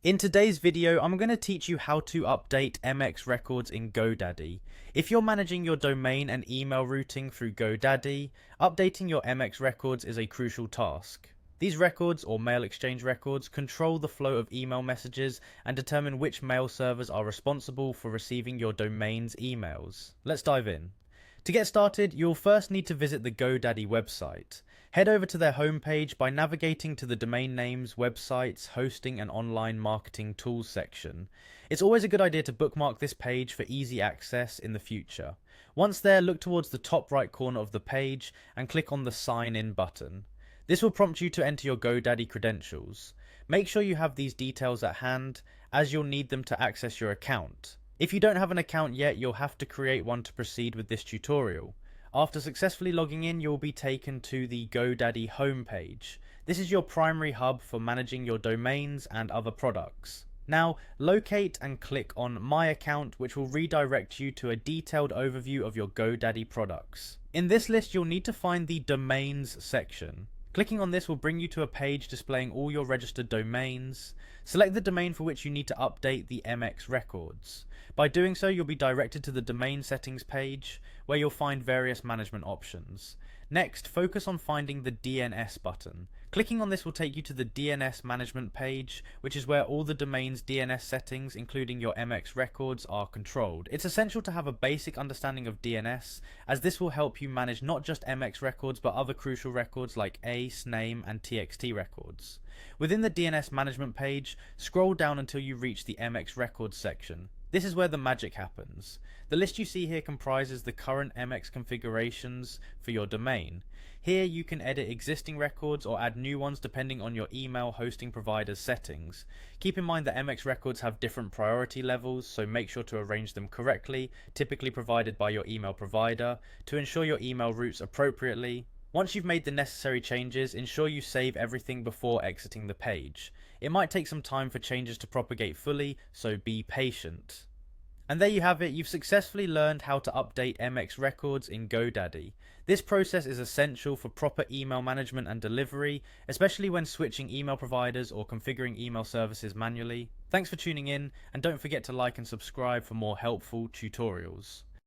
In today's video, I'm going to teach you how to update MX records in Godaddy. If you're managing your domain and email routing through Godaddy, updating your MX records is a crucial task. These records, or mail exchange records, control the flow of email messages and determine which mail servers are responsible for receiving your domain's emails. Let's dive in. To get started, you'll first need to visit the Godaddy website. Head over to their homepage by navigating to the domain names, websites, hosting and online marketing tools section. It's always a good idea to bookmark this page for easy access in the future. Once there, look towards the top right corner of the page and click on the Sign In button. This will prompt you to enter your Godaddy credentials. Make sure you have these details at hand, as you'll need them to access your account. If you don't have an account yet, you'll have to create one to proceed with this tutorial. After successfully logging in, you'll be taken to the Godaddy homepage. This is your primary hub for managing your domains and other products. Now, locate and click on My Account, which will redirect you to a detailed overview of your Godaddy products. In this list, you'll need to find the Domains section. Clicking on this will bring you to a page displaying all your registered domains. Select the domain for which you need to update the MX records. By doing so, you'll be directed to the domain settings page, where you'll find various management options. Next, focus on finding the DNS button. Clicking on this will take you to the DNS management page, which is where all the domain's DNS settings, including your MX records, are controlled. It's essential to have a basic understanding of DNS, as this will help you manage not just MX records, but other crucial records like ACE, NAME, and TXT records. Within the DNS management page, scroll down until you reach the MX records section. This is where the magic happens. The list you see here comprises the current MX configurations for your domain. Here you can edit existing records or add new ones depending on your email hosting provider's settings. Keep in mind that MX records have different priority levels, so make sure to arrange them correctly, typically provided by your email provider, to ensure your email routes appropriately. Once you've made the necessary changes, ensure you save everything before exiting the page. It might take some time for changes to propagate fully, so be patient. And there you have it, you've successfully learned how to update MX records in Godaddy. This process is essential for proper email management and delivery, especially when switching email providers or configuring email services manually. Thanks for tuning in, and don't forget to like and subscribe for more helpful tutorials.